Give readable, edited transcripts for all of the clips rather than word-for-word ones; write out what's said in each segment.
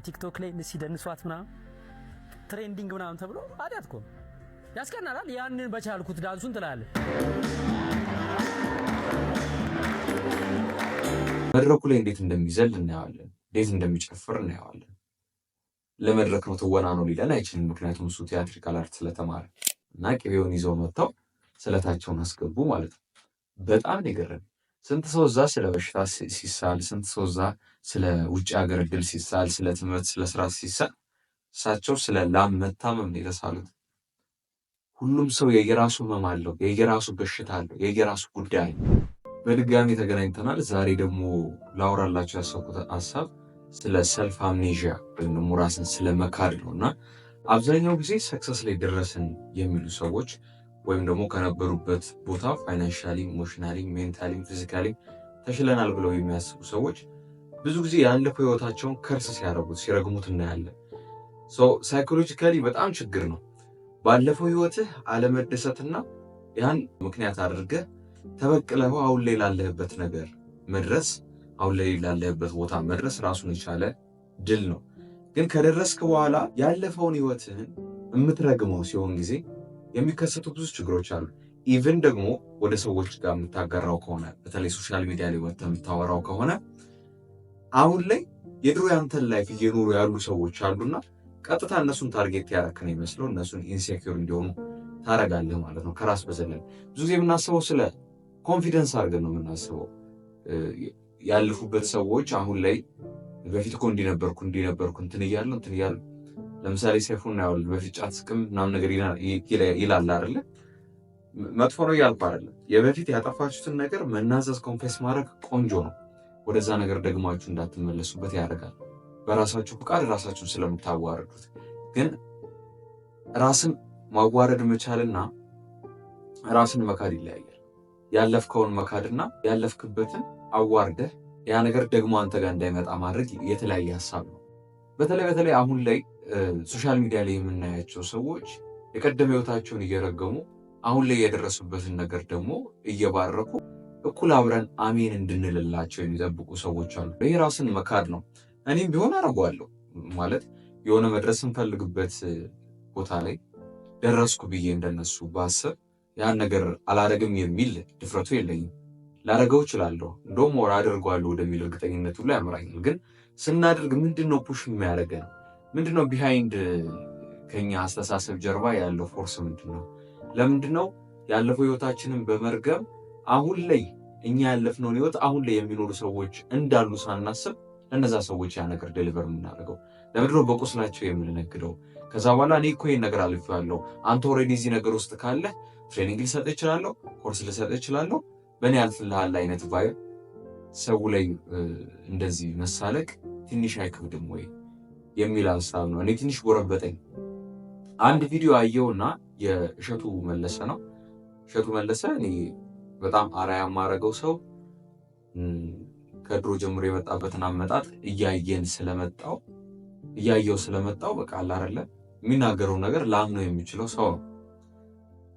ቲክቶክ ላይ ሲደንሷት ምናምን ትሬንዲንግ ምናምን ተብሎ አዳት እኮ ያስቀናል። ያንን በቻልኩት ዳንሱን ትላለህ። መድረኩ ላይ እንዴት እንደሚዘል እናያለን፣ እንዴት እንደሚጨፍር እናያለን። ለመድረክ ነው ትወና ነው ሊለን አይችልም። ምክንያቱም እሱ ቲያትሪካል አርት ስለተማረ እና ቅቤውን ይዘው መጥተው ስለታቸውን አስገቡ ማለት ነው። በጣም የገረመኝ ስንት ሰው እዛ ስለ በሽታ ሲሳል፣ ስንት ሰው እዛ ስለ ውጭ ሀገር እድል ሲሳል፣ ስለ ትምህርት፣ ስለ ስራ ሲሳል፣ እሳቸው ስለ ላም መታመም ነው የተሳሉት። ሁሉም ሰው የየራሱ ህመም አለው፣ የየራሱ በሽታ አለው፣ የየራሱ ጉዳይ። በድጋሚ ተገናኝተናል። ዛሬ ደግሞ ላወራላችሁ ያሰብኩት ሀሳብ ስለ ሰልፍ አምኔዥያ ወይም ደግሞ ራስን ስለ መካድ ነው እና አብዛኛው ጊዜ ሰክሰስ ላይ ደረስን የሚሉ ሰዎች ወይም ደግሞ ከነበሩበት ቦታ ፋይናንሻሊ፣ ኢሞሽናሊ፣ ሜንታሊ፣ ፊዚካሊ ተሽለናል ብለው የሚያስቡ ሰዎች ብዙ ጊዜ ያለፈው ህይወታቸውን ከርስ ሲያደርጉት ሲረግሙት እናያለን። ሳይኮሎጂካሊ በጣም ችግር ነው። ባለፈው ህይወትህ አለመደሰትና ያን ምክንያት አድርገህ ተበቅለው አሁን ላይ ላለህበት ነገር መድረስ፣ አሁን ላይ ላለህበት ቦታ መድረስ ራሱን የቻለ ድል ነው። ግን ከደረስክ በኋላ ያለፈውን ህይወትህን የምትረግመው ሲሆን ጊዜ የሚከሰቱ ብዙ ችግሮች አሉ። ኢቭን ደግሞ ወደ ሰዎች ጋር የምታጋራው ከሆነ በተለይ ሶሻል ሚዲያ ላይ ወጥተህ የምታወራው ከሆነ አሁን ላይ የድሮ ያንተን ላይፍ እየኖሩ ያሉ ሰዎች አሉና ቀጥታ እነሱን ታርጌት ያረክን ይመስለው እነሱን ኢንሴኪዩር እንዲሆኑ ታረጋለህ ማለት ነው። ከራስ በዘለለ ብዙ ጊዜ የምናስበው ስለ ኮንፊደንስ አድርገን ነው የምናስበው። ያለፉበት ሰዎች አሁን ላይ በፊት እኮ እንዲነበርኩ እንትን እያሉ ለምሳሌ ሰይፉን ያው በፊት ጫት ስቅም ምናምን ነገር ይላል አይደለ? መጥፎ ነው እያልኩ አይደለም። የበፊት ያጠፋችሁትን ነገር መናዘዝ፣ ኮንፌስ ማድረግ ቆንጆ ነው። ወደዛ ነገር ደግማችሁ እንዳትመለሱበት ያደርጋል። በራሳችሁ ፍቃድ ራሳችሁን ስለምታዋርዱት። ግን ራስን ማዋረድ መቻልና ራስን መካድ ይለያያል። ያለፍከውን መካድና ያለፍክበትን አዋርደህ ያ ነገር ደግሞ አንተ ጋር እንዳይመጣ ማድረግ የተለያየ ሀሳብ ነው። በተለይ አሁን ላይ ሶሻል ሚዲያ ላይ የምናያቸው ሰዎች የቀደመ ህይወታቸውን እየረገሙ አሁን ላይ የደረሱበትን ነገር ደግሞ እየባረኩ እኩል አብረን አሜን እንድንልላቸው የሚጠብቁ ሰዎች አሉ። ይህ ራስን መካድ ነው። እኔም ቢሆን አደርገዋለሁ ማለት የሆነ መድረስ እንፈልግበት ቦታ ላይ ደረስኩ ብዬ እንደነሱ ባስብ ያን ነገር አላደርግም የሚል ድፍረቱ የለኝም። ላደርገው እችላለሁ፣ እንደውም ወር አደርገዋለሁ ወደሚል እርግጠኝነቱ ላይ ያመራኛል። ግን ስናደርግ ምንድነው ፑሽ የሚያደርገን? ምንድነው ቢሃይንድ ከኛ አስተሳሰብ ጀርባ ያለው ፎርስ ምንድነው? ለምንድነው ያለፈው ህይወታችንን በመርገም አሁን ላይ እኛ ያለፍነውን ህይወት አሁን ላይ የሚኖሩ ሰዎች እንዳሉ ሳናስብ ለነዛ ሰዎች ያ ነገር ዴሊቨር የምናደርገው? ለምንድነው በቁስላቸው የምንነግደው? ከዛ በኋላ እኔ እኮ ይሄን ነገር አልፌዋለሁ፣ አንተ ኦልሬዲ እዚህ ነገር ውስጥ ካለ ትሬኒንግ ልሰጥ እችላለሁ፣ ኮርስ ልሰጥ እችላለሁ፣ በእኔ ያልፍልሃል አይነት ቫይብ ሰው ላይ እንደዚህ መሳለቅ ትንሽ አይከብድም ወይ የሚል ሀሳብ ነው። እኔ ትንሽ ጎረበጠኝ። አንድ ቪዲዮ አየውና የእሸቱ መለሰ ነው። እሸቱ መለሰ እኔ በጣም አርአያ የማደርገው ሰው ከድሮ ጀምሮ የመጣበትን አመጣጥ እያየው ስለመጣው በቃ አላረለ የሚናገረው ነገር ላምነው የሚችለው ሰው ነው።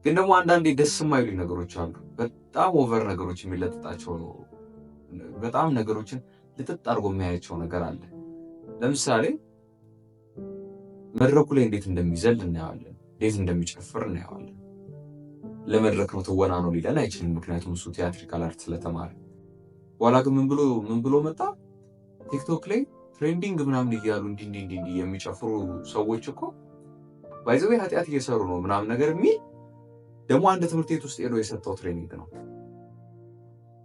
ግን ደግሞ አንዳንዴ ደስ የማይሉ ነገሮች አሉ። በጣም ኦቨር ነገሮች የሚለጥጣቸው ነው። በጣም ነገሮችን ልጥጥ አድርጎ የሚያያቸው ነገር አለ። ለምሳሌ መድረኩ ላይ እንዴት እንደሚዘል እናየዋለን፣ እንዴት እንደሚጨፍር እናየዋለን። ለመድረክ ነው ትወና ነው ሊለን አይችልም። ምክንያቱም እሱ ቲያትሪካል አርት ስለተማረ። በኋላ ግን ምን ብሎ መጣ? ቲክቶክ ላይ ትሬንዲንግ ምናምን እያሉ እንዲህ የሚጨፍሩ ሰዎች እኮ ባይዘው ኃጢአት እየሰሩ ነው ምናምን ነገር የሚል ደግሞ አንድ ትምህርት ቤት ውስጥ ሄዶ የሰጠው ትሬኒንግ ነው።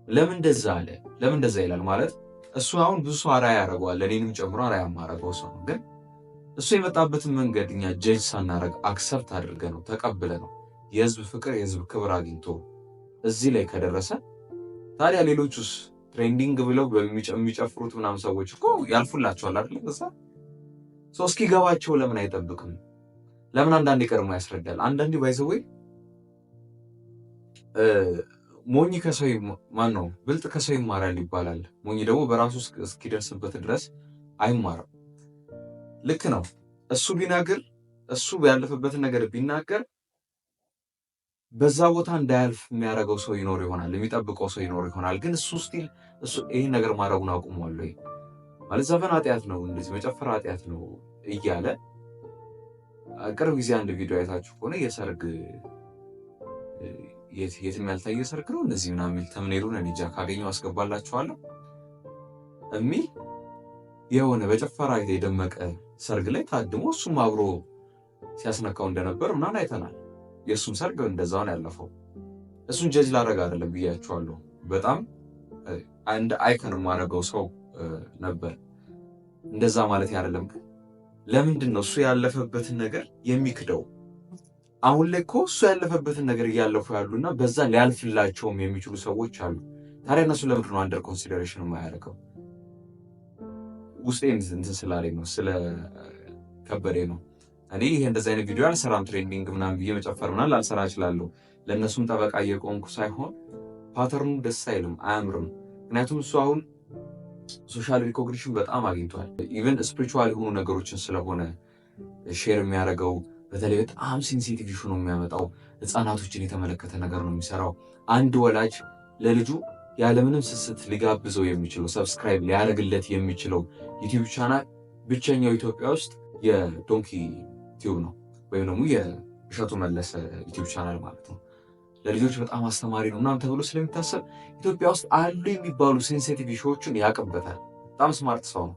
ለምን እንደዛ አለ? ለምን እንደዛ ይላል? ማለት እሱ አሁን ብዙ ሰው አርአያ ያደርገዋል፣ እኔንም ጨምሮ አርአያ የማደርገው ሰው ነው። ግን እሱ የመጣበትን መንገድ እኛ ጀጅ ሳናደርግ አክሰፕት አድርገ ነው ተቀብለ ነው የህዝብ ፍቅር የህዝብ ክብር አግኝቶ እዚህ ላይ ከደረሰ ታዲያ ሌሎቹስ ትሬንዲንግ ብለው የሚጨፍሩት ምናምን ሰዎች እኮ ያልፉላቸዋል አይደል? እዛ ሰው እስኪገባቸው ለምን አይጠብቅም? ለምን አንዳንዴ ቀድሞ ያስረዳል? አንዳንዴ ባይዘው ሞኝ ከሰው ነው ብልጥ ከሰው ይማራል ይባላል። ሞኝ ደግሞ በራሱ እስኪደርስበት ድረስ አይማርም። ልክ ነው። እሱ ቢናገር እሱ ያለፈበትን ነገር ቢናገር በዛ ቦታ እንዳያልፍ የሚያደርገው ሰው ይኖር ይሆናል፣ የሚጠብቀው ሰው ይኖር ይሆናል። ግን እሱ ስቲል ይሄን ነገር ማድረጉን አቁሟል ወይ ማለት ዘፈን ኃጢአት ነው፣ እንደዚህ መጨፈር ኃጢአት ነው እያለ ቅርብ ጊዜ አንድ ቪዲዮ አይታችሁ ከሆነ የሰርግ የትም ያልታየ ሰርግ ነው እንደዚህ ምናምን የሚል ተምኔሉን እኔ እንጃ ካገኘው አስገባላችኋለሁ የሚል የሆነ በጨፈራ የደመቀ ሰርግ ላይ ታድሞ እሱም አብሮ ሲያስነካው እንደነበር ምናምን አይተናል። የእሱም ሰርግ እንደዛው ነው ያለፈው። እሱን ጀጅ ላደርግ አይደለም ብያችኋለሁ። በጣም አንድ አይከን የማደርገው ሰው ነበር። እንደዛ ማለት አይደለም። ግን ለምንድን ነው እሱ ያለፈበትን ነገር የሚክደው? አሁን ላይ እኮ እሱ ያለፈበትን ነገር እያለፉ ያሉና በዛ ሊያልፍላቸውም የሚችሉ ሰዎች አሉ። ታዲያ እነሱ ለምንድን ነው አንደር ኮንሲደሬሽን የማያደርገው? ውስጤ እንትን ስላለኝ ነው፣ ስለከበዴ ነው። እኔ ይሄ እንደዚህ አይነት ቪዲዮ አልሰራም። ትሬንዲንግ ምናምን ብዬ መጨፈር ምናምን ላልሰራ እችላለሁ። ለእነሱም ጠበቃ እየቆምኩ ሳይሆን ፓተርኑ ደስ አይልም፣ አያምርም። ምክንያቱም እሱ አሁን ሶሻል ሪኮግኒሽን በጣም አግኝቷል። ኢቨን ስፒሪቹዋል የሆኑ ነገሮችን ስለሆነ ሼር የሚያደርገው በተለይ በጣም ሴንሲቲቭ ኢሹ ነው የሚያመጣው። ህፃናቶችን የተመለከተ ነገር ነው የሚሰራው። አንድ ወላጅ ለልጁ ያለምንም ስስት ሊጋብዘው የሚችለው ሰብስክራይብ ሊያደርግለት የሚችለው ዩቲዩብ ቻናል ብቸኛው ኢትዮጵያ ውስጥ የዶንኪ ቲዩብ ነው፣ ወይም ደግሞ የእሸቱ መለሰ ዩቲዩብ ቻናል ማለት ነው። ለልጆች በጣም አስተማሪ ነው ምናምን ተብሎ ስለሚታሰብ ኢትዮጵያ ውስጥ አሉ የሚባሉ ሴንሲቲቭ ኢሹዎችን ያቅበታል። በጣም ስማርት ሰው ነው።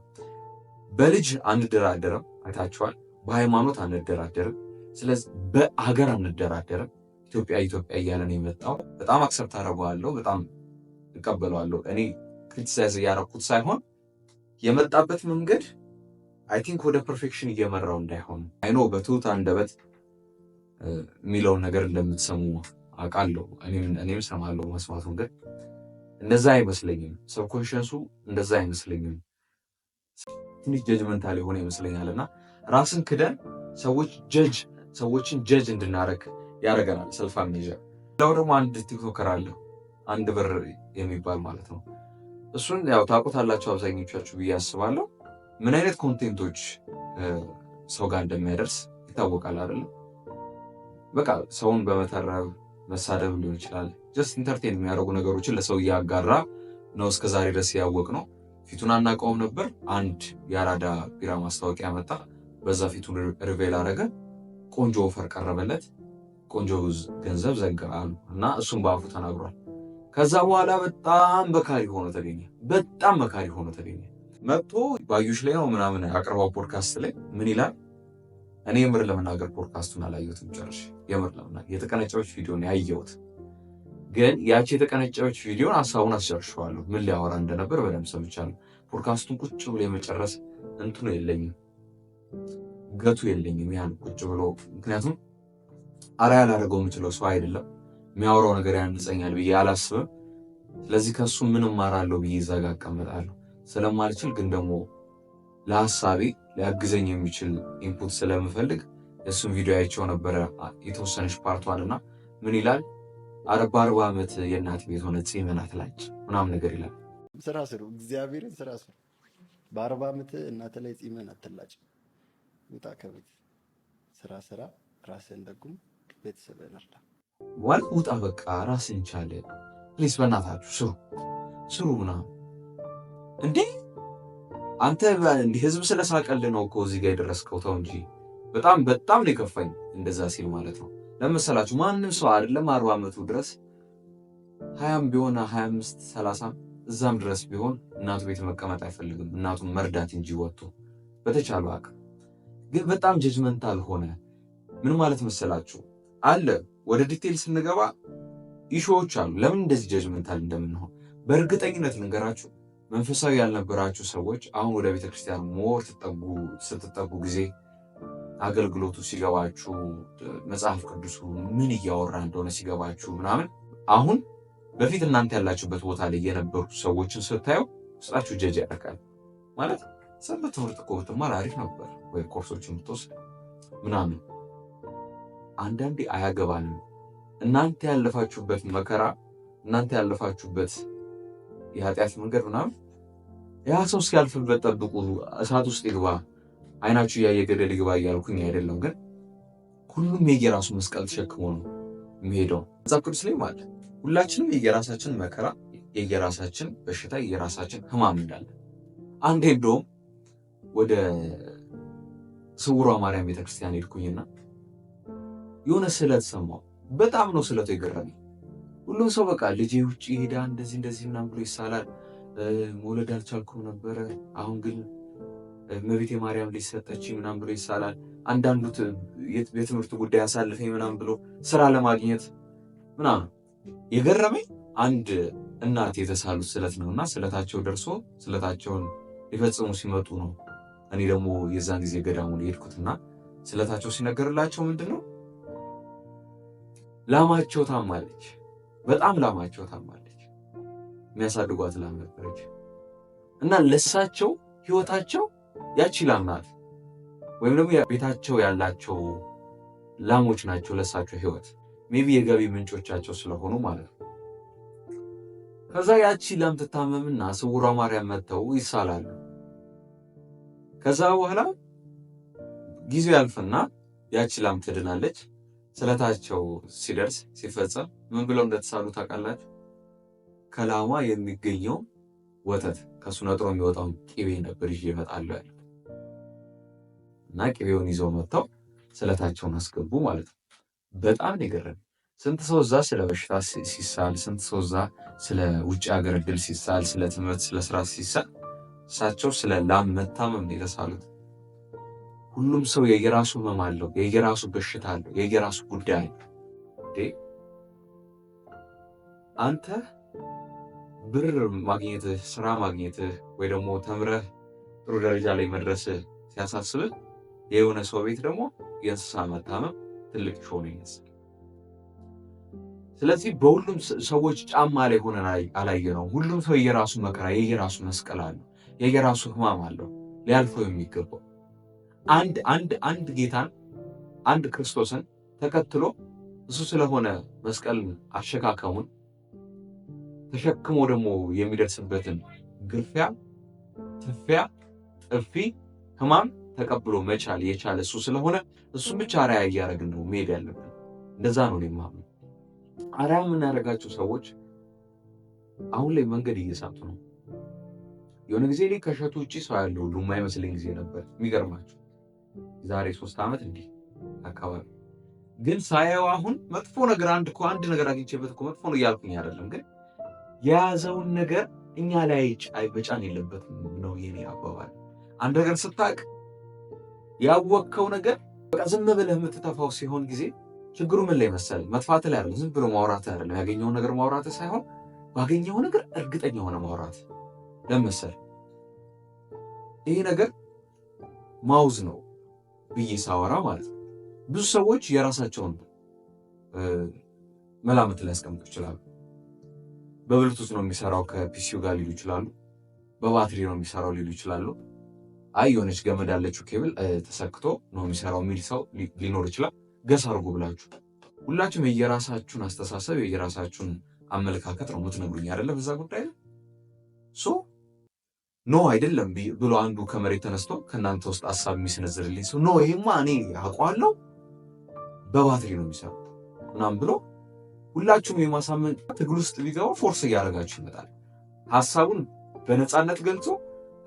በልጅ አንደራደርም፣ አይታችኋል። በሃይማኖት አንደራደርም፣ ስለዚህ በሀገር አንደራደርም። ኢትዮጵያ እያለ ነው የመጣው። በጣም አክሰፕት አደርገዋለሁ፣ በጣም እቀበለዋለሁ። እኔ ክሪቲሳይዝ እያደረኩት ሳይሆን የመጣበት መንገድ አይ ቲንክ ወደ ፐርፌክሽን እየመራው እንዳይሆን አይኖ በትሁት አንደበት የሚለውን ነገር እንደምትሰሙ አውቃለሁ። እኔም ሰማለሁ። መስማቱን ግን እንደዛ አይመስለኝም። ሰብኮንሽንሱ እንደዛ አይመስለኝም። ትንሽ ጀጅመንታል የሆነ ይመስለኛል። እና ራስን ክደን ሰዎችን ጀጅ እንድናረግ ያደርገናል። ሰልፍ አምኔዥያ። ሌላው ደግሞ አንድ ቲክቶከር አለ፣ አንድ ብር የሚባል ማለት ነው። እሱን ያው ታውቁታላችሁ አብዛኞቻችሁ ብዬ አስባለሁ። ምን አይነት ኮንቴንቶች ሰው ጋር እንደሚያደርስ ይታወቃል አይደለም? በቃ ሰውን በመተረብ መሳደብ ሊሆን ይችላል። ጀስት ኢንተርቴን የሚያደርጉ ነገሮችን ለሰው እያጋራ ነው እስከዛሬ ድረስ ያወቅ ነው። ፊቱን አናውቀውም ነበር። አንድ የአራዳ ቢራ ማስታወቂያ መጣ። በዛ ፊቱን ሪቬል አደረገ። ቆንጆ ኦፈር ቀረበለት። ቆንጆ ገንዘብ ዘጋ አሉ እና እሱም በአፉ ተናግሯል። ከዛ በኋላ በጣም መካሪ ሆኖ ተገኘ። መጥቶ ባዩሽ ላይ ነው ምናምን አቅርባው ፖድካስት ላይ ምን ይላል? እኔ የምር ለመናገር ፖድካስቱን አላየሁትም ጨርሼ። የምር ለመናገር የተቀነጨበች ቪዲዮን ያየሁት፣ ግን ያቺ የተቀነጨበች ቪዲዮን ሀሳቡን አስጨርሸዋለሁ። ምን ሊያወራ እንደነበር በደንብ ሰምቻለሁ። ፖድካስቱን ቁጭ ብሎ የመጨረስ እንትኑ የለኝም፣ ገቱ የለኝም ያን ቁጭ ብሎ። ምክንያቱም አርአያ ላደርገው የምችለው ሰው አይደለም። የሚያወራው ነገር ያንጸኛል ብዬ አላስብም። ስለዚህ ከሱ ምን እማራለሁ ብዬ እዛ ጋር እቀመጣለሁ። ስለማልችል ግን ደግሞ ለሀሳቤ ሊያግዘኝ የሚችል ኢንፑት ስለምፈልግ እሱም ቪዲዮ አይቼው ነበረ የተወሰነች ፓርቷን እና ምን ይላል? 40 ዓመት የእናት ቤት ሆነ ፂምህን አትላጭ ምናምን ነገር ይላል። ስራ ስሩ፣ እግዚአብሔርን ስራ ስሩ። በ40 ዓመት እናት ላይ ፂምህን አትላጭ። ውጣ ከቤት ስራ፣ ራስህን ደጉም፣ ቤተሰብህን እርዳ። ማለት ውጣ፣ በቃ ራስህን ቻለ። ፕሊስ በእናታችሁ ስሩ ምናምን እንዴ! አንተ እንዲህ ህዝብ ስለሳቀልህ ነው እኮ እዚህ ጋር የደረስከው። ተው እንጂ። በጣም ነው የከፋኝ እንደዛ ሲል ማለት ነው። ለመሰላችሁ ማንም ሰው አይደለም 40 ዓመቱ ድረስ 20 ቢሆን 25 30 እዛም ድረስ ቢሆን እናቱ ቤት መቀመጥ አይፈልግም። እናቱን መርዳት እንጂ ወጥቶ በተቻለው አቅም። ግን በጣም ጀጅመንታል ሆነ። ምን ማለት መሰላችሁ? አለ ወደ ዲቴል ስንገባ ኢሹዎች አሉ። ለምን እንደዚህ ጀጅመንታል እንደምንሆን በእርግጠኝነት ልንገራችሁ። መንፈሳዊ ያልነበራችሁ ሰዎች አሁን ወደ ቤተክርስቲያን ሞር ስትጠጉ ጊዜ አገልግሎቱ ሲገባችሁ፣ መጽሐፍ ቅዱሱ ምን እያወራ እንደሆነ ሲገባችሁ ምናምን፣ አሁን በፊት እናንተ ያላችሁበት ቦታ ላይ የነበሩ ሰዎችን ስታዩ ውስጣችሁ ጀጅ ያደርጋል። ማለት ሰንበት ትምህርት እኮ ብትማር አሪፍ ነበር ወይ ኮርሶችን ብትወስድ ምናምን። አንዳንዴ አያገባንም። እናንተ ያለፋችሁበት መከራ፣ እናንተ ያለፋችሁበት የኃጢአት መንገድ ምናምን ያ ሰው እስኪያልፍበት ጠብቁ። እሳት ውስጥ ይግባ፣ አይናችሁ እያየ ገደል ይግባ እያልኩኝ አይደለም። ግን ሁሉም የየራሱ መስቀል ተሸክሞ ነው የሚሄደው። መጽሐፍ ቅዱስ ላይ ማለት ሁላችንም የየራሳችን መከራ፣ የየራሳችን በሽታ፣ የየራሳችን ህማም እንዳለ። አንዴ እንደውም ወደ ስውሯ ማርያም ቤተክርስቲያን ሄድኩኝና የሆነ ስለት ሰማሁ። በጣም ነው ስለቱ የገረመኝ። ሁሉም ሰው በቃ ልጄ ውጭ ሄዳ እንደዚህ ምናምን ብሎ ይሳላል። መውለድ አልቻልኩም ነበረ፣ አሁን ግን እመቤቴ ማርያም ልጅ ሰጠችኝ ምናምን ብሎ ይሳላል። አንዳንዱ የትምህርት ጉዳይ አሳልፈኝ ምናምን ብሎ ስራ ለማግኘት ምናምን። የገረመኝ አንድ እናት የተሳሉት ስለት ነውና ስለታቸው ደርሶ ስለታቸውን ሊፈጽሙ ሲመጡ ነው። እኔ ደግሞ የዛን ጊዜ ገዳሙን የሄድኩትና ስለታቸው ሲነገርላቸው ምንድን ነው ላማቸው ታማለች፣ በጣም ላማቸው ታማለች። የሚያሳድጓት ላም ነበረች እና ለሳቸው ህይወታቸው ያቺ ላም ናት፣ ወይም ደግሞ ቤታቸው ያላቸው ላሞች ናቸው ለሳቸው ህይወት፣ ሜቢ የገቢ ምንጮቻቸው ስለሆኑ ማለት ነው። ከዛ ያቺ ላም ትታመምና ስውሯ ማርያም መጥተው ይሳላሉ። ከዛ በኋላ ጊዜው ያልፍና ያቺ ላም ትድናለች። ስለታቸው ሲደርስ ሲፈጸም ምን ብለው እንደተሳሉ ታውቃላችሁ? ከላሟ የሚገኘው ወተት ከሱ ነጥሮ የሚወጣውን ቅቤ ነበር ይዤ እመጣለሁ ያሉት እና ቅቤውን ይዘው መጥተው ስለታቸውን አስገቡ ማለት ነው። በጣም ነው የገረመኝ። ስንት ሰው እዛ ስለ በሽታ ሲሳል፣ ስንት ሰው እዛ ስለ ውጭ ሀገር ዕድል ሲሳል፣ ስለ ትምህርት፣ ስለ ስራ ሲሳል፣ እሳቸው ስለ ላም መታመም ነው የተሳሉት። ሁሉም ሰው የየራሱ ህመም አለው፣ የየራሱ በሽታ አለው፣ የየራሱ ጉዳይ አለው። አንተ ብር ማግኘትህ፣ ስራ ማግኘትህ ወይ ደግሞ ተምረህ ጥሩ ደረጃ ላይ መድረስህ ሲያሳስብህ የሆነ ሰው ቤት ደግሞ የእንስሳ መታመም ትልቅ ሾው ነው ይመስል። ስለዚህ በሁሉም ሰዎች ጫማ ላይ ሆነን አላየነውም። ሁሉም ሰው የየራሱ መከራ፣ የየራሱ መስቀል አለው፣ የየራሱ ህማም አለው ሊያልፈው የሚገባው። አንድ ጌታን አንድ ክርስቶስን ተከትሎ እሱ ስለሆነ መስቀልን አሸካከሙን ተሸክሞ ደግሞ የሚደርስበትን ግርፊያ፣ ትፊያ፣ ጥፊ፣ ህማም ተቀብሎ መቻል የቻለ እሱ ስለሆነ እሱም ብቻ አርአያ እያደረግን ነው መሄድ ያለብን። እንደዛ ነው የማምነው። አርአያ የምናደርጋቸው ሰዎች አሁን ላይ መንገድ እየሳቱ ነው። የሆነ ጊዜ ላይ ከእሸቱ ውጭ ሰው ያለው ሁሉ የማይመስለኝ ጊዜ ነበር። የሚገርማቸው ዛሬ 3 ዓመት እንዲህ አካባቢ ግን ሳየው አሁን መጥፎ ነገር አንድ ነገር አግኝቼበት እኮ መጥፎ ነው እያልኩኝ አይደለም፣ ግን የያዘውን ነገር እኛ ላይ መጫን የለበትም ነው የኔ አባባል። አንድ ነገር ስታውቅ ያወቅከው ነገር በቃ ዝም ብለህ የምትተፋው ሲሆን ጊዜ ችግሩ ምን ላይ መሰለኝ? መጥፋት ላይ አይደለም፣ ዝም ብሎ ማውራት አይደለም። ያገኘውን ነገር ማውራት ሳይሆን ባገኘው ነገር እርግጠኛ ሆነ ማውራት። ለምሳሌ ይሄ ነገር ማውዝ ነው ብዬ ሳወራ ማለት ነው ብዙ ሰዎች የራሳቸውን መላምት ላይ ያስቀምጡ ይችላሉ። በብሉቱዝ ነው የሚሰራው ከፒሲው ጋር ሊሉ ይችላሉ። በባትሪ ነው የሚሰራው ሊሉ ይችላሉ። አይ የሆነች ገመድ ያለችው ኬብል ተሰክቶ ነው የሚሰራው የሚል ሰው ሊኖር ይችላል። ገስ አድርጉ ብላችሁ ሁላችሁም የየራሳችሁን አስተሳሰብ የየራሳችሁን አመለካከት ነው የምትነግሩኝ አይደለ? በዛ ጉዳይ ሶ ኖ አይደለም ብሎ አንዱ ከመሬት ተነስቶ ከእናንተ ውስጥ ሀሳብ የሚሰነዝርልኝ ሰው ኖ ይሄማ እኔ አውቀዋለሁ በባትሪ ነው የሚሰራው ምናምን ብሎ ሁላችሁም የማሳመን ትግል ውስጥ ቢገባ ፎርስ እያደረጋችሁ ይመጣል። ሀሳቡን በነፃነት ገልጾ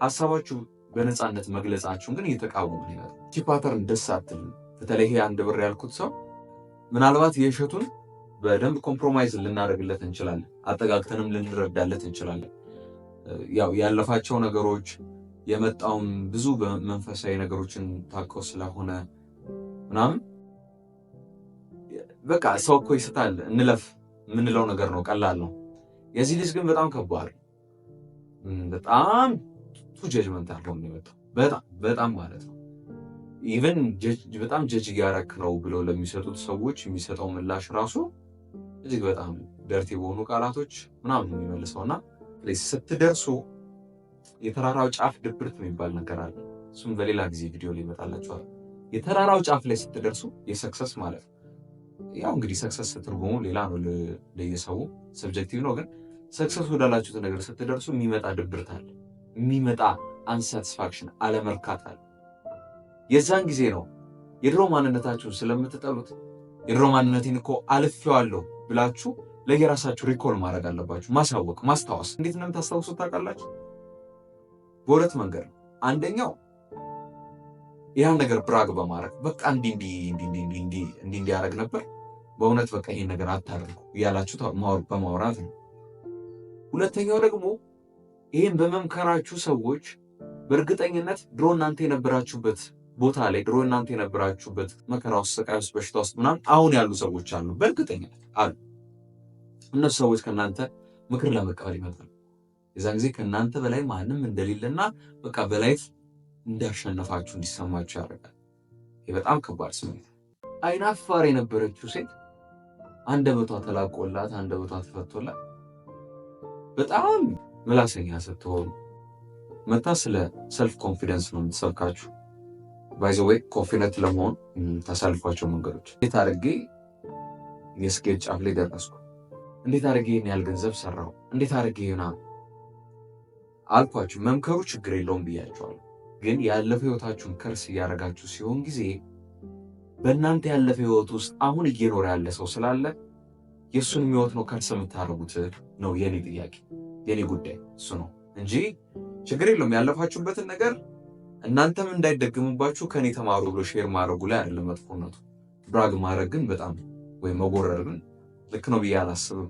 ሀሳባችሁ በነፃነት መግለጻችሁን ግን እየተቃወሙ ይላል። እቺ ፓተርን ደስ አትልም። በተለይ ይሄ 1 ብር ያልኩት ሰው ምናልባት የእሸቱን በደንብ ኮምፕሮማይዝ ልናደርግለት እንችላለን፣ አጠጋግተንም ልንረዳለት እንችላለን። ያው ያለፋቸው ነገሮች የመጣውን ብዙ መንፈሳዊ ነገሮችን ታውቀው ስለሆነ ምናምን በቃ ሰው እኮ ይስታል እንለፍ የምንለው ነገር ነው፣ ቀላል ነው። የዚህ ልጅ ግን በጣም ከባድ፣ በጣም ቱ ጀጅመንት አለው የሚመጣው በጣም ማለት ነው። ኢቨን በጣም ጀጅ እያረክ ነው ብለው ለሚሰጡት ሰዎች የሚሰጠው ምላሽ ራሱ እጅግ በጣም ደርቲ በሆኑ ቃላቶች ምናምን የሚመልሰውና ስትደርሱ የተራራው ጫፍ ድብርት የሚባል ነገር አለ። እሱም በሌላ ጊዜ ቪዲዮ ላይ ይመጣላችኋል። የተራራው ጫፍ ላይ ስትደርሱ የሰክሰስ ማለት ነው። ያው እንግዲህ ሰክሰስ ትርጉሙ ሌላ ነው፣ ለየሰው ሰብጀክቲቭ ነው። ግን ሰክሰስ ወዳላችሁት ነገር ስትደርሱ የሚመጣ ድብርት አለ፣ የሚመጣ አንሳቲስፋክሽን አለመርካት አለ። የዛን ጊዜ ነው የድሮ ማንነታችሁን ስለምትጠሉት የድሮ ማንነቴን እኮ አልፌዋለሁ ብላችሁ ለየራሳችሁ ሪኮል ማድረግ አለባችሁ። ማሳወቅ፣ ማስታወስ። እንዴት ነው የምታስታውሱት ታውቃላችሁ? በሁለት መንገድ ነው። አንደኛው ያን ነገር ብራግ በማድረግ በቃ እንዲህ ያደርግ ነበር በእውነት በቃ ይሄን ነገር አታደርጉ እያላችሁ በማውራት ነው። ሁለተኛው ደግሞ ይሄን በመምከራችሁ ሰዎች በእርግጠኝነት ድሮ እናንተ የነበራችሁበት ቦታ ላይ ድሮ እናንተ የነበራችሁበት መከራ ውስጥ፣ ስቃይ ውስጥ፣ በሽታ ውስጥ ምናምን አሁን ያሉ ሰዎች አሉ፣ በእርግጠኝነት አሉ። እነሱ ሰዎች ከእናንተ ምክር ለመቀበል ይመጣሉ። የዛን ጊዜ ከእናንተ በላይ ማንም እንደሌለና በቃ በላይፍ እንዳሸነፋችሁ እንዲሰማችሁ ያደርጋል። ይህ በጣም ከባድ ስሜት። አይናፋር የነበረችው ሴት አንደበቷ ተላቆላት፣ አንደበቷ ተፈቶላት በጣም ምላሰኛ ስትሆኑ መታ ስለ ሰልፍ ኮንፊደንስ ነው የምትሰብካችሁ። ባይ ዘ ዌይ ኮንፊደንት ለመሆን ተሳልፏቸው መንገዶች እንዴት አድርጌ የስኬት ጫፍ ላይ ደረስኩ፣ እንዴት አድርጌ ይህን ያህል ገንዘብ ሰራሁ፣ እንዴት አድርጌ ይሆና አልኳችሁ። መምከሩ ችግር የለውም ብያችኋለሁ። ግን ያለፈ ህይወታችሁን ከርስ እያደረጋችሁ ሲሆን ጊዜ በእናንተ ያለፈ ህይወት ውስጥ አሁን እየኖረ ያለ ሰው ስላለ የእሱን ህይወት ነው ከርስ የምታደርጉት ነው የኔ ጥያቄ፣ የኔ ጉዳይ እሱ ነው እንጂ ችግር የለውም። ያለፋችሁበትን ነገር እናንተም እንዳይደግምባችሁ ከኔ ተማሩ ብሎ ሼር ማድረጉ ላይ አይደለም መጥፎነቱ። ብራግ ማድረግ ግን በጣም ወይም መጎረር ግን ልክ ነው ብዬ አላስብም።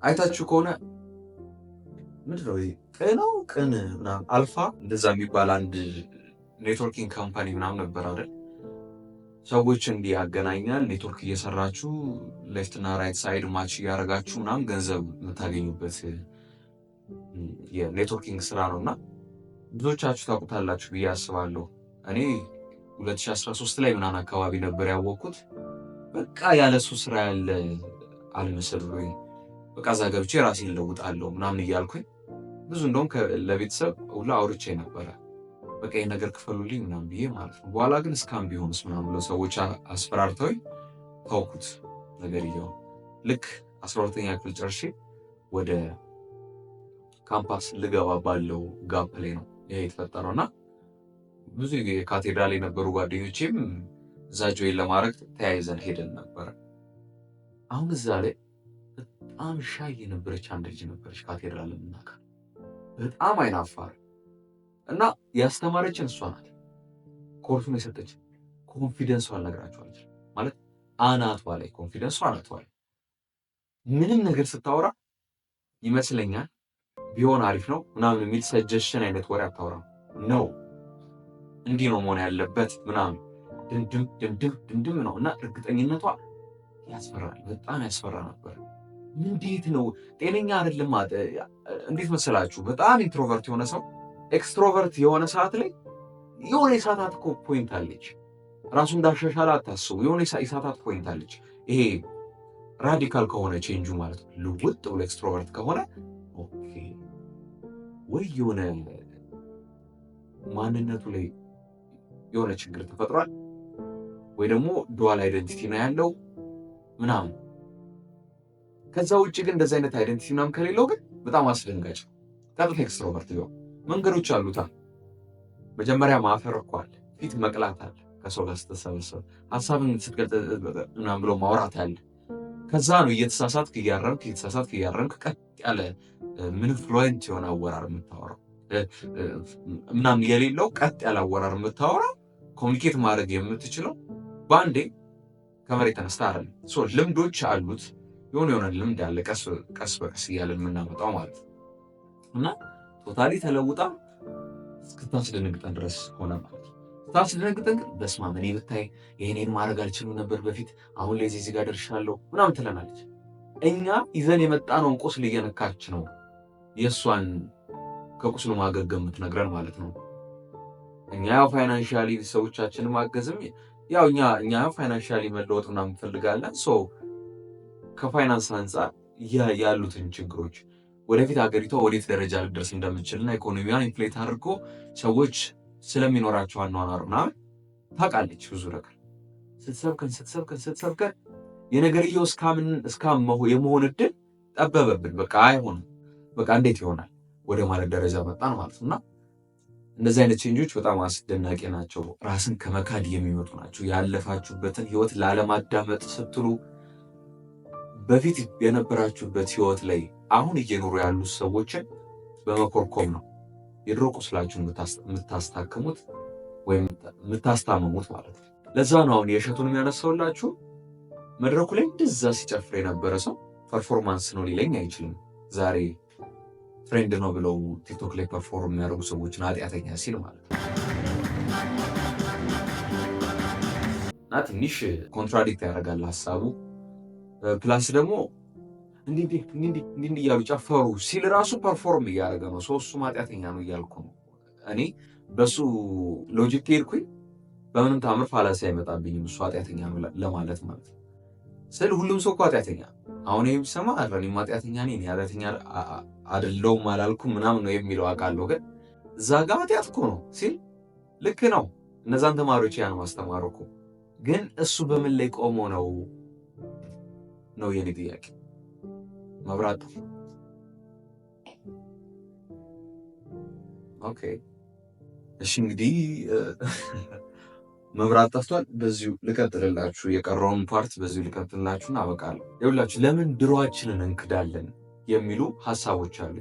አይታችሁ ከሆነ ምንድነው ቅን ምናምን አልፋ እንደዛ የሚባል አንድ ኔትወርኪንግ ካምፓኒ ምናምን ነበር አይደል? ሰዎች እንዲህ ያገናኛል። ኔትወርክ እየሰራችሁ ሌፍት እና ራይት ሳይድ ማች እያደረጋችሁ ምናምን ገንዘብ የምታገኙበት የኔትወርኪንግ ስራ ነው እና ብዙዎቻችሁ ታውቁታላችሁ ብዬ አስባለሁ። እኔ 2013 ላይ ምናምን አካባቢ ነበር ያወቅኩት። በቃ ያለሱ ስራ ያለ አልመሰለኝ። በቃ እዛ ገብቼ ራሴን ለውጣለሁ ምናምን እያልኩኝ ብዙ እንደውም ለቤተሰብ ሁላ አውርቼ ነበረ። በቃ ይሄ ነገር ክፈሉልኝ ምናምን ብዬ ማለት ነው። በኋላ ግን እስካም ቢሆንስ ምናምን ብለው ሰዎች አስፈራርተውኝ ታውኩት ነገር ይኸው። ልክ 12ኛ ክፍል ጨርሼ ወደ ካምፓስ ልገባ ባለው ጋፕ ላይ ነው ይሄ የተፈጠረውና ብዙ የካቴድራል የነበሩ ጓደኞቼም እዛ ጆይን ለማድረግ ተያይዘን ሄደን ነበረ። አሁን እዛ ላይ በጣም ሻይ የነበረች አንድ ልጅ ነበረች ካቴድራል የምናውቃት በጣም አይናፋር እና ያስተማረችን እሷ ናት። ኮርሱን የሰጠችን ኮንፊደንሷን ነግራችኋለች ማለት አናቷ ላይ ኮንፊደንሷ አናቷ ላይ ምንም ነገር ስታወራ ይመስለኛል ቢሆን አሪፍ ነው ምናምን የሚል ሰጀሽን አይነት ወሬ አታወራም ነው። እንዲህ ነው መሆን ያለበት ምናምን ድምድም ነው እና እርግጠኝነቷ ያስፈራል፣ በጣም ያስፈራ ነበር። እንዴት ነው ጤነኛ አይደለም። እንዴት መሰላችሁ? በጣም ኢንትሮቨርት የሆነ ሰው ኤክስትሮቨርት የሆነ ሰዓት ላይ የሆነ የሰዓታት ፖይንት አለች። ራሱ እንዳሻሻለ አታስቡ። የሆነ የሰዓታት ፖይንት አለች። ይሄ ራዲካል ከሆነ ቼንጁ ማለት ነው። ልውጥ ብሎ ኤክስትሮቨርት ከሆነ ኦኬ ወይ የሆነ ማንነቱ ላይ የሆነ ችግር ተፈጥሯል ወይ ደግሞ ዱዋል አይደንቲቲ ነው ያለው ምናምን። ከዛ ውጭ ግን እንደዚህ አይነት አይደንቲቲ ምናምን ከሌለው ግን በጣም አስደንጋጭ ቀጥታ ኤክስትሮቨርት ቢሆን መንገዶች አሉታ። መጀመሪያ ማፈር እኮ አለ፣ ፊት መቅላት አለ፣ ከሰው ጋር ስትሰበሰብ ሀሳብን ስትገልጽ ምናምን ብሎ ማውራት አለ። ከዛ ነው እየተሳሳትክ እያረምክ ቀጥ ያለ ምንም ፍሉዌንት የሆነ አወራር የምታወራው ምናምን የሌለው ቀጥ ያለ አወራር የምታወራው ኮሚኒኬት ማድረግ የምትችለው በአንዴ ከመሬት ተነስታ አይደለም። ልምዶች አሉት፣ የሆነ ልምድ አለ፣ ቀስ በቀስ እያለን የምናመጣው ማለት ነው። እና ቶታሊ ተለውጣ እስክታስደነግጠን ድረስ ሆነ ማለት ነው። ስታስደነግጠን ግን በስመ አብ እኔ ብታይ ይሄንን ማድረግ አልችልም ነበር በፊት፣ አሁን ላይ እዚህ ጋር ደርሻለሁ ምናምን ትለናለች። እኛ ይዘን የመጣነውን ቁስል እየነካች ነው የእሷን ከቁስሉ ማገገም የምትነግረን ማለት ነው። እኛ ያው ፋይናንሻሊ ሰዎቻችን ማገዝም ያው እኛ ፋይናንሻሊ መለወጥ ምናምን እንፈልጋለን። ከፋይናንስ አንጻር ያሉትን ችግሮች ወደፊት ሀገሪቷ ወዴት ደረጃ ልደርስ እንደምችልና ኢኮኖሚዋን ኢንፍሌት አድርጎ ሰዎች ስለሚኖራቸው አኗኗር ምናምን ታውቃለች። ብዙ ነገር ስትሰብከን የነገርየው እስካም የመሆን እድል ጠበበብን። በቃ አይሆንም፣ በቃ እንዴት ይሆናል ወደ ማለት ደረጃ መጣን ማለት ነው። እና እንደዚህ አይነት ቼንጆች በጣም አስደናቂ ናቸው። ራስን ከመካድ የሚመጡ ናቸው። ያለፋችሁበትን ህይወት ላለማዳመጥ ስትሉ በፊት የነበራችሁበት ህይወት ላይ አሁን እየኖሩ ያሉ ሰዎችን በመኮርኮም ነው የድሮ ቁስላችሁን የምታስታክሙት ወይም የምታስታምሙት ማለት ነው። ለዛ ነው አሁን የእሸቱን የሚያነሳውላችሁ መድረኩ ላይ እንደዛ ሲጨፍር የነበረ ሰው ፐርፎርማንስ ነው ሊለኝ አይችልም። ዛሬ ትሬንድ ነው ብለው ቲክቶክ ላይ ፐርፎርም የሚያደርጉ ሰዎችን ኃጢአተኛ ሲል ማለት ነው። እና ትንሽ ኮንትራዲክት ያደርጋል ሀሳቡ። ፕላስ ደግሞ እንዲህ እያሉ ጨፈሩ ሲል ራሱ ፐርፎርም እያደረገ ነው። እሱም ኃጢአተኛ ነው እያልኩ ነው እኔ። በሱ ሎጂክ ሄድኩኝ በምንም ታምር ፋላሲ አይመጣብኝም እሱ ኃጢአተኛ ነው ለማለት ማለት ነው። ስል ሁሉም ሰው እኮ ኃጢአተኛ አሁን ይሄ ቢሰማ እኔም ኃጢአተኛ ነኝ ኃጢአተኛ አይደለሁም አላልኩም ምናምን ነው የሚለው አውቃለሁ። ግን እዛ ጋር ኃጢአት እኮ ነው ሲል ልክ ነው። እነዛን ተማሪዎች ያን ማስተማሩ እኮ ግን እሱ በምን ላይ ቆሞ ነው የኔ ጥያቄ። መብራት ኦኬ፣ እሺ እንግዲህ መብራት ጠፍቷል። በዚሁ ልቀጥልላችሁ፣ የቀረውን ፓርት በዚሁ ልቀጥልላችሁና አበቃለሁ። ይኸውላችሁ ለምን ድሮአችንን እንክዳለን የሚሉ ሀሳቦች አሉ።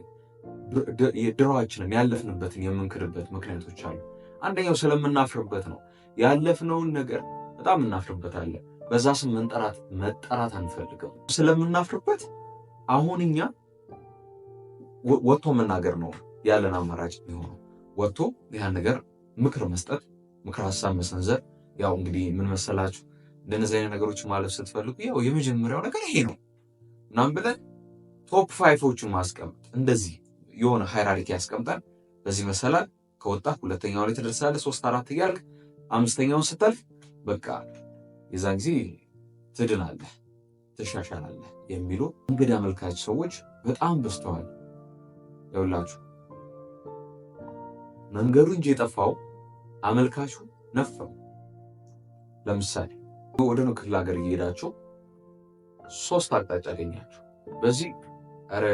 ድሮአችንን ያለፍንበትን የምንክድበት ምክንያቶች አሉ። አንደኛው ስለምናፍርበት ነው። ያለፍነውን ነገር በጣም እናፍርበታለን። በዛ ስም መጠራት አንፈልግም። ስለምናፍርበት አሁን እኛ ወጥቶ መናገር ነው ያለን አማራጭ የሚሆነው። ወጥቶ ያን ነገር ምክር መስጠት፣ ምክር ሀሳብ መሰንዘር። ያው እንግዲህ ምን መሰላችሁ እንደነዚህ አይነት ነገሮች ማለፍ ስትፈልጉ ያው የመጀመሪያው ነገር ይሄ ነው ምናምን ብለን ቶፕ 5ዎቹን ማስቀመጥ፣ እንደዚህ የሆነ ሃይራርኪ ያስቀምጣል። በዚህ መሰላል ከወጣ ሁለተኛው ላይ ትደርሳለህ፣ 3 4 እያልክ 5ኛውን ስታልፍ በቃ የዛን ጊዜ ትድናለህ፣ ትሻሻላለህ የሚሉ እንግዳ አመልካች ሰዎች በጣም በዝተዋል። ይኸውላችሁ መንገዱ እንጂ የጠፋው አመልካቹ ነፈው። ለምሳሌ ወደ ነው ክፍለ ሀገር እየሄዳችሁ 3 አቅጣጫ አገኛችሁ። በዚህ ኧረ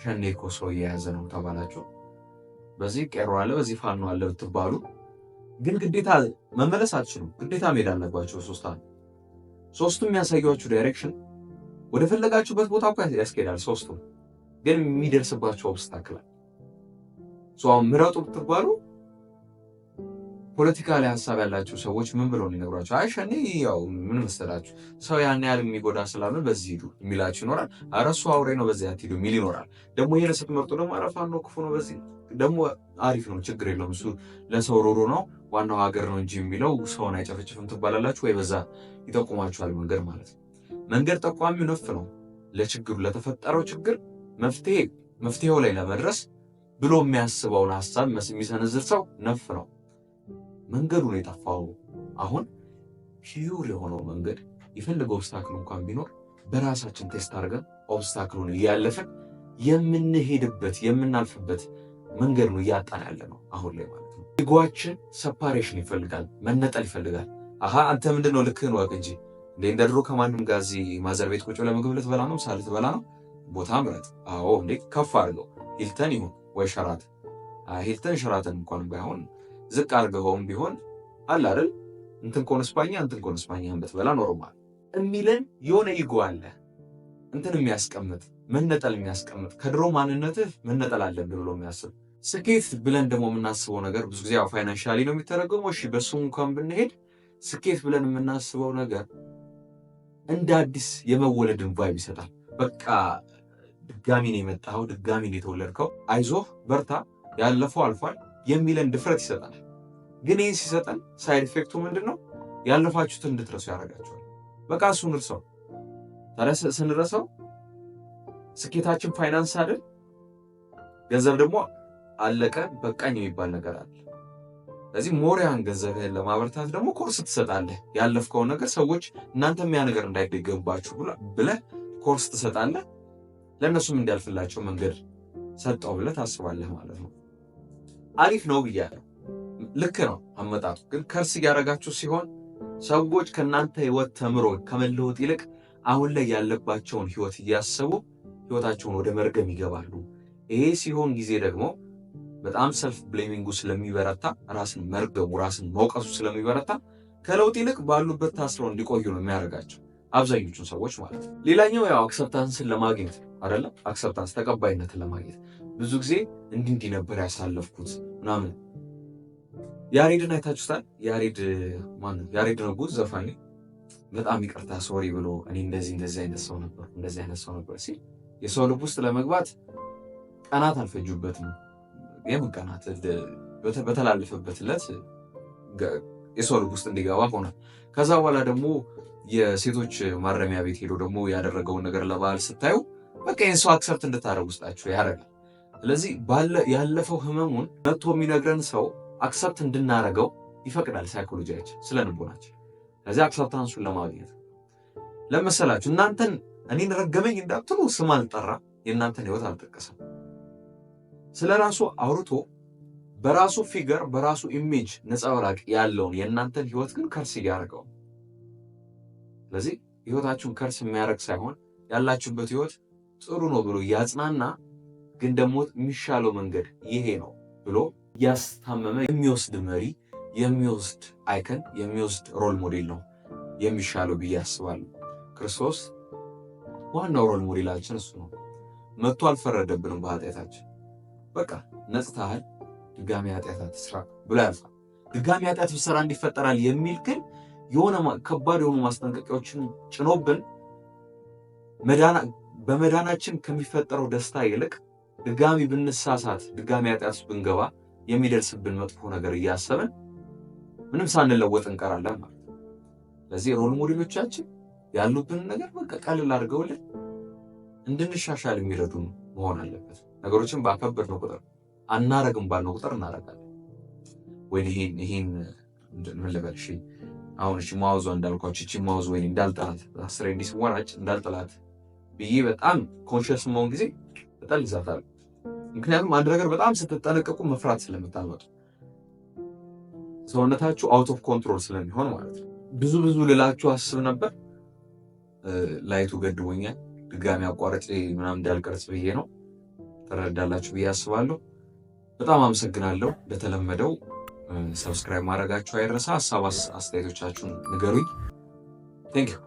ሸኔ እኮ ሰው እየያዘ ነው ተባላችሁ። በዚህ ቄሮ አለ፣ በዚህ ፋኖ አለ ብትባሉ ግን ግዴታ መመለስ አትችሉም። ግዴታ መሄድ አለባችሁ። ሶስቱም የሚያሳዩአችሁ ዳይሬክሽን ወደ ፈለጋችሁበት ቦታ እኮ ያስኬዳል። ሶስቱም ግን የሚደርስባቸው ኦብስታክል ምረጡ ብትባሉ ፖለቲካ ላይ ሀሳብ ያላቸው ሰዎች ምን ብለው ይነግሯቸው? አይ ሸኔ ያው ምን መሰላችሁ ሰው ያን ያህል የሚጎዳ ስላልሆነ በዚህ ሂዱ የሚላችሁ ይኖራል። ኧረ እሱ አውሬ ነው በዚህ አትሂዱ የሚል ይኖራል። ደግሞ ይሄን ስትመርጡ ደግሞ ኧረ ፋኖ ክፉ ነው በዚህ ደግሞ አሪፍ ነው ችግር የለውም እሱ ለሰው ሮሮ ነው ዋናው ሀገር ነው እንጂ የሚለው ሰውን አይጨፈጭፍም ትባላላችሁ። ወይ በዛ ይጠቁማችኋል መንገድ ማለት ነው። መንገድ ጠቋሚው ነፍ ነው። ለችግሩ ለተፈጠረው ችግር መፍትሄው ላይ ለመድረስ ብሎ የሚያስበውን ሀሳብ የሚሰነዝር ሰው ነፍ ነው። መንገዱ ነው የጠፋው። አሁን ፒዩር የሆነው መንገድ የፈለገው ኦብስታክል እንኳን ቢኖር በራሳችን ቴስት አድርገን ኦብስታክሉን እያለፈን የምንሄድበት የምናልፍበት መንገድ ነው እያጣን ያለ ነው አሁን ላይ ማለት ነው። ኢጎአችን ሰፓሬሽን ይፈልጋል፣ መነጠል ይፈልጋል። አንተ ምንድነው ልክህን ወቅ እንጂ እንደ ድሮ ከማንም ጋር እዚህ ማዘር ቤት ቁጭ ብለህ ምግብ ልትበላ ነው ሳል ልትበላ ነው ቦታ ምረጥ። ከፍ አድርገው ሂልተን ይሁን ወይ ሸራተን። ሂልተን ሸራተን እንኳን ባይሆን ዝቅ አድርገውም ቢሆን አለ አይደል እንትን ኮን ስፓኛን ብትበላ ኖርማል የሚለን የሆነ ኢጎ አለ። እንትን የሚያስቀምጥ መነጠል የሚያስቀምጥ ከድሮ ማንነትህ መነጠል አለብህ ብሎ የሚያስብ ስኬት ብለን ደግሞ የምናስበው ነገር ብዙ ጊዜ ፋይናንሻሊ ነው የሚተረገመው። እሺ በሱ እንኳን ብንሄድ ስኬት ብለን የምናስበው ነገር እንደ አዲስ የመወለድን ቫይብ ይሰጣል። በቃ ድጋሚ ነው የመጣኸው፣ ድጋሚ ነው የተወለድከው፣ አይዞህ በርታ፣ ያለፈው አልፏል የሚለን ድፍረት ይሰጣል። ግን ይህን ሲሰጠን ሳይድ ኢፌክቱ ምንድን ነው? ያለፋችሁትን እንድትረሱ ያደርጋችኋል። በቃ እሱን እርሰው። ታዲያ ስንረሳው ስኬታችን ፋይናንስ አይደል? ገንዘብ ደግሞ አለቀ በቃኝ የሚባል ነገር አለ። ስለዚህ ሞሪያን ገንዘብህን ለማበርታት ደግሞ ኮርስ ትሰጣለህ። ያለፍከውን ነገር ሰዎች እናንተም ያ ነገር እንዳይደገምባችሁ ብለህ ኮርስ ትሰጣለህ። ለእነሱም እንዲያልፍላቸው መንገድ ሰጠው ብለህ ታስባለህ ማለት ነው። አሪፍ ነው ብያለሁ። ልክ ነው አመጣጡ። ግን ከርስ እያደረጋችሁ ሲሆን ሰዎች ከእናንተ ህይወት ተምሮ ከመለወጥ ይልቅ አሁን ላይ ያለባቸውን ህይወት እያሰቡ ህይወታቸውን ወደ መርገም ይገባሉ። ይሄ ሲሆን ጊዜ ደግሞ በጣም ሰልፍ ብሌሚንጉ ስለሚበረታ፣ ራስን መርገሙ ራስን መውቀሱ ስለሚበረታ ከለውጥ ይልቅ ባሉበት ታስረው እንዲቆዩ ነው የሚያደርጋቸው አብዛኞቹን ሰዎች ማለት ነው። ሌላኛው ያው አክሰፕታንስን ለማግኘት አይደለም፣ አክሰፕታንስ ተቀባይነትን ለማግኘት ብዙ ጊዜ እንዲህ ነበር ያሳለፍኩት ምናምን። ያሬድን አይታችሁታል? ያሬድ ንጉስ ዘፋኝ በጣም ይቅርታ ሶሪ ብሎ እኔ እንደዚህ አይነት ሰው ነበር ሲል የሰው ልብ ውስጥ ለመግባት ቀናት አልፈጁበትም። የምን ቀናት በተላለፈበት ዕለት የሰው ልብ ውስጥ እንዲገባ ሆነ። ከዛ በኋላ ደግሞ የሴቶች ማረሚያ ቤት ሄዶ ደግሞ ያደረገውን ነገር ለበዓል ስታዩ በቃ ይህን ሰው አክሰፕት እንድታደርጉ ውስጣችሁ ያደርጋል። ስለዚህ ያለፈው ህመሙን መጥቶ የሚነግረን ሰው አክሰፕት እንድናረገው ይፈቅዳል ሳይኮሎጂያችን፣ ስለ ልቦናችን። ስለዚህ አክሰፕታንሱን ለማግኘት ለመሰላችሁ እናንተን እኔን ረገመኝ እንዳትሉ ስም አልጠራ፣ የእናንተን ህይወት አልጠቀሰም። ስለ ራሱ አውርቶ በራሱ ፊገር በራሱ ኢሜጅ ነጸብራቅ ያለውን የእናንተን ህይወት ግን ከርስ እያደረገው። ስለዚህ ህይወታችሁን ከርስ የሚያደርግ ሳይሆን ያላችሁበት ህይወት ጥሩ ነው ብሎ እያጽናና ግን ደግሞ የሚሻለው መንገድ ይሄ ነው ብሎ እያስታመመ የሚወስድ መሪ፣ የሚወስድ አይከን፣ የሚወስድ ሮል ሞዴል ነው የሚሻለው ብዬ አስባለሁ። ክርስቶስ ዋናው ሮል ሞዴላችን እሱ ነው። መጥቶ አልፈረደብንም በኃጢአታችን። በቃ ነጽተሃል፣ ድጋሚ ኃጢአት አትስራ ብሎ ያልፋል። ድጋሚ ኃጢአት ብትሰራ እንዲፈጠራል የሚል ግን የሆነ ከባድ የሆኑ ማስጠንቀቂያዎችን ጭኖብን በመዳናችን ከሚፈጠረው ደስታ ይልቅ ድጋሚ ብንሳሳት፣ ድጋሚ ኃጢአት ብንገባ የሚደርስብን መጥፎ ነገር እያሰብን ምንም ሳንለወጥ እንቀራለን ማለት ነው። ለዚህ ሮል ሞዴሎቻችን ያሉብንን ነገር በቃ ቀልል አድርገውልን እንድንሻሻል የሚረዱ መሆን አለበት። ነገሮችን ባከበድነው ቁጥር አናረግም ባልነው ቁጥር እናረጋለን። ወይ ይሄን ምን ልበል እሺ፣ አሁን እሺ ማውዞ እንዳልኳችሁ እቺ ማውዞ ወይ እንዳልጠላት አስሬ እንዲስወራጭ እንዳልጠላት ብዬ በጣም ኮንሺየስ መሆን ጊዜ በጣም ይዛታል። ምክንያቱም አንድ ነገር በጣም ስትጠነቀቁ መፍራት ስለምታመጡ ሰውነታችሁ አውት ኦፍ ኮንትሮል ስለሚሆን ማለት ነው። ብዙ ልላችሁ አስብ ነበር፣ ላይቱ ገድቦኛል። ድጋሚ አቋርጬ ምናምን እንዳልቀርጽ ብዬ ነው። ተረዳላችሁ ብዬ አስባለሁ። በጣም አመሰግናለሁ። እንደተለመደው ሰብስክራይብ ማድረጋችሁ አይረሳ። ሀሳብ አስተያየቶቻችሁን ንገሩኝ። ቴንክ ዩ